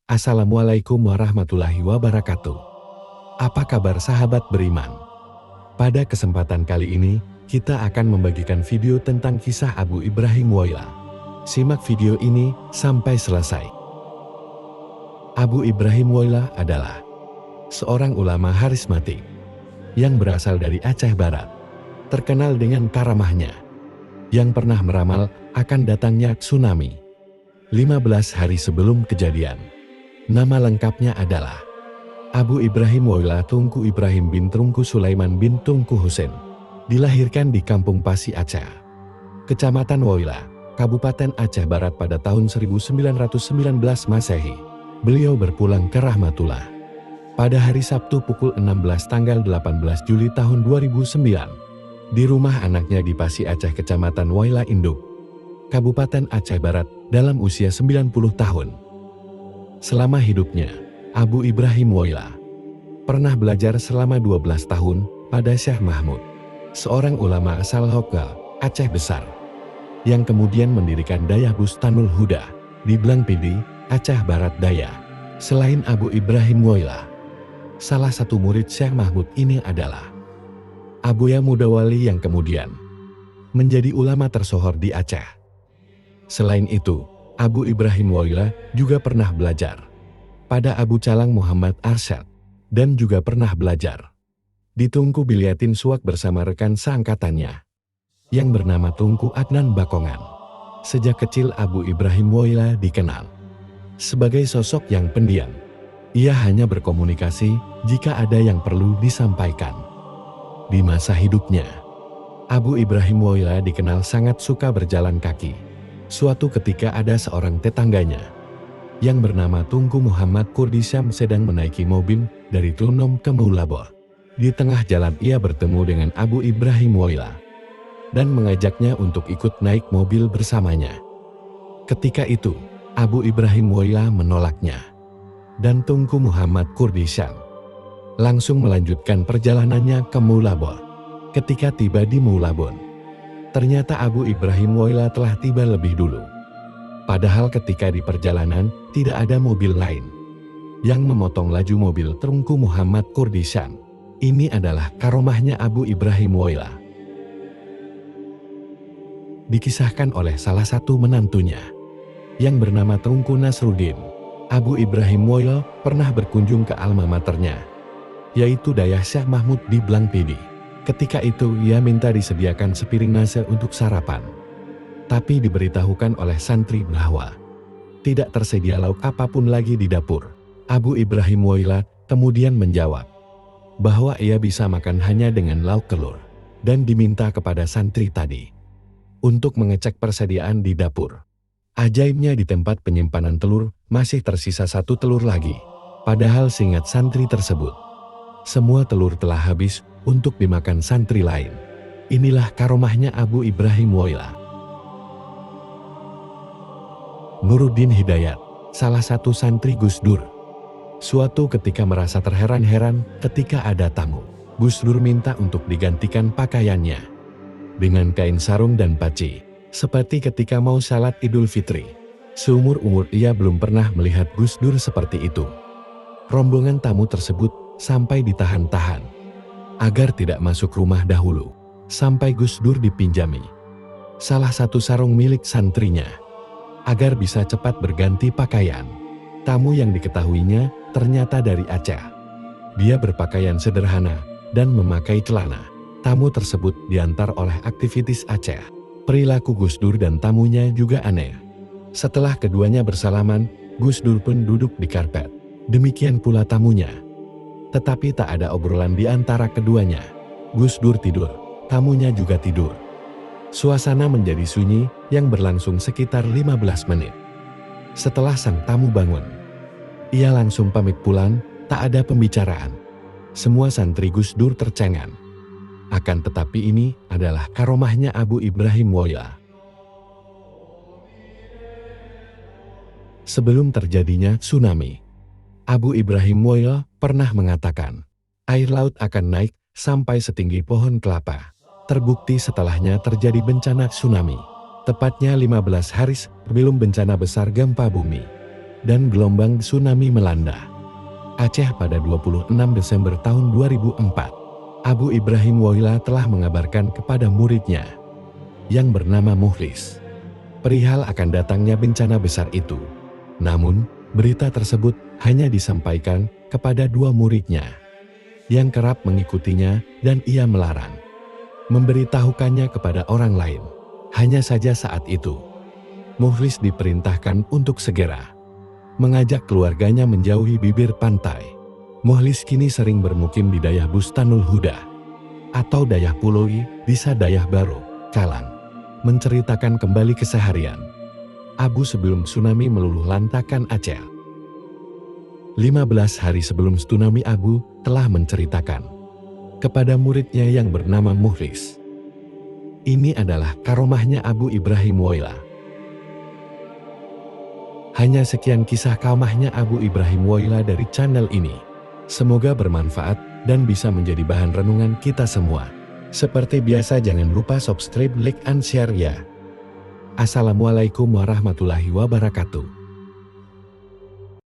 Assalamualaikum warahmatullahi wabarakatuh. Apa kabar sahabat beriman? Pada kesempatan kali ini, kita akan membagikan video tentang kisah Abu Ibrahim Woyla. Simak video ini sampai selesai. Abu Ibrahim Woyla adalah seorang ulama harismatik yang berasal dari Aceh Barat, terkenal dengan karamahnya, yang pernah meramal akan datangnya tsunami 15 hari sebelum kejadian. Nama lengkapnya adalah Abu Ibrahim Woyla Tunku Ibrahim bin Tunku Sulaiman bin Tunku Husein. Dilahirkan di Kampung Pasi Aceh, Kecamatan Woyla, Kabupaten Aceh Barat pada tahun 1919 Masehi. Beliau berpulang ke Rahmatullah pada hari Sabtu pukul 16 tanggal 18 Juli tahun 2009 di rumah anaknya di Pasi Aceh, Kecamatan Woyla Induk, Kabupaten Aceh Barat dalam usia 90 tahun. Selama hidupnya, Abu Ibrahim Woyla pernah belajar selama 12 tahun pada Syekh Mahmud, seorang ulama asal Hokal, Aceh Besar, yang kemudian mendirikan Dayah Bustanul Huda di Blangpidi, Aceh Barat Daya. Selain Abu Ibrahim Woyla, salah satu murid Syekh Mahmud ini adalah Abuya Mudawali yang kemudian menjadi ulama tersohor di Aceh. Selain itu, Abu Ibrahim Woyla juga pernah belajar pada Abu Calang Muhammad Arsyad dan juga pernah belajar di Tunku Bilyatin Suwak bersama rekan seangkatannya yang bernama Tunku Adnan Bakongan. Sejak kecil Abu Ibrahim Woyla dikenal sebagai sosok yang pendiam. Ia hanya berkomunikasi jika ada yang perlu disampaikan. Di masa hidupnya, Abu Ibrahim Woyla dikenal sangat suka berjalan kaki. Suatu ketika ada seorang tetangganya yang bernama Tunku Muhammad Kurdisyam sedang menaiki mobil dari Tunom ke Moulabor. Di tengah jalan ia bertemu dengan Abu Ibrahim Woyla dan mengajaknya untuk ikut naik mobil bersamanya. Ketika itu, Abu Ibrahim Woyla menolaknya dan Tunku Muhammad Kurdisyam langsung melanjutkan perjalanannya ke Moulabor. Ketika tiba di Moulabor, ternyata Abu Ibrahim Woyla telah tiba lebih dulu. Padahal ketika di perjalanan, tidak ada mobil lain yang memotong laju mobil Tunku Muhammad Kurdisyam. Ini adalah karomahnya Abu Ibrahim Woyla. Dikisahkan oleh salah satu menantunya yang bernama Tunku Nasruddin. Abu Ibrahim Woyla pernah berkunjung ke alma maternya, yaitu Dayah Syekh Mahmud di Blangpidi. Ketika itu ia minta disediakan sepiring nasi untuk sarapan. Tapi diberitahukan oleh santri bahwa tidak tersedia lauk apapun lagi di dapur. Abu Ibrahim Woyla kemudian menjawab bahwa ia bisa makan hanya dengan lauk telur dan diminta kepada santri tadi untuk mengecek persediaan di dapur. Ajaibnya di tempat penyimpanan telur masih tersisa satu telur lagi. Padahal seingat santri tersebut, semua telur telah habis untuk dimakan santri lain. Inilah karomahnya Abu Ibrahim Woyla. Nuruddin Hidayat, salah satu santri Gus Dur, suatu ketika merasa terheran-heran ketika ada tamu. Gus Dur minta untuk digantikan pakaiannya dengan kain sarung dan paci, seperti ketika mau salat Idul Fitri. Seumur-umur ia belum pernah melihat Gus Dur seperti itu. Rombongan tamu tersebut sampai ditahan-tahan agar tidak masuk rumah dahulu, sampai Gus Dur dipinjami salah satu sarung milik santrinya, agar bisa cepat berganti pakaian. Tamu yang diketahuinya ternyata dari Aceh. Dia berpakaian sederhana dan memakai celana. Tamu tersebut diantar oleh aktivis Aceh. Perilaku Gus Dur dan tamunya juga aneh. Setelah keduanya bersalaman, Gus Dur pun duduk di karpet. Demikian pula tamunya. Tetapi tak ada obrolan di antara keduanya. Gus Dur tidur, tamunya juga tidur. Suasana menjadi sunyi yang berlangsung sekitar 15 menit. Setelah sang tamu bangun, ia langsung pamit pulang, tak ada pembicaraan. Semua santri Gus Dur tercengang. Akan tetapi ini adalah karomahnya Abu Ibrahim Woyla. Sebelum terjadinya tsunami, Abu Ibrahim Woyla pernah mengatakan, air laut akan naik sampai setinggi pohon kelapa. Terbukti setelahnya terjadi bencana tsunami. Tepatnya 15 hari sebelum bencana besar gempa bumi dan gelombang tsunami melanda Aceh pada 26 Desember tahun 2004. Abu Ibrahim Woyla telah mengabarkan kepada muridnya yang bernama Mukhlis perihal akan datangnya bencana besar itu. Namun, berita tersebut hanya disampaikan kepada dua muridnya yang kerap mengikutinya, dan ia melarang memberitahukannya kepada orang lain. Hanya saja saat itu, Mukhlis diperintahkan untuk segera mengajak keluarganya menjauhi bibir pantai. Mukhlis kini sering bermukim di Dayah Bustanul Huda atau Dayah Puloi, Desa Dayah Baro, Calang, menceritakan kembali keseharian Abu sebelum tsunami meluluh lantakan Aceh. 15 hari sebelum tsunami, Abu telah menceritakan kepada muridnya yang bernama Mukhlis. Ini adalah karomahnya Abu Ibrahim Woyla. Hanya sekian kisah karomahnya Abu Ibrahim Woyla dari channel ini. Semoga bermanfaat dan bisa menjadi bahan renungan kita semua. Seperti biasa, jangan lupa subscribe, like, and share ya. Assalamualaikum warahmatullahi wabarakatuh.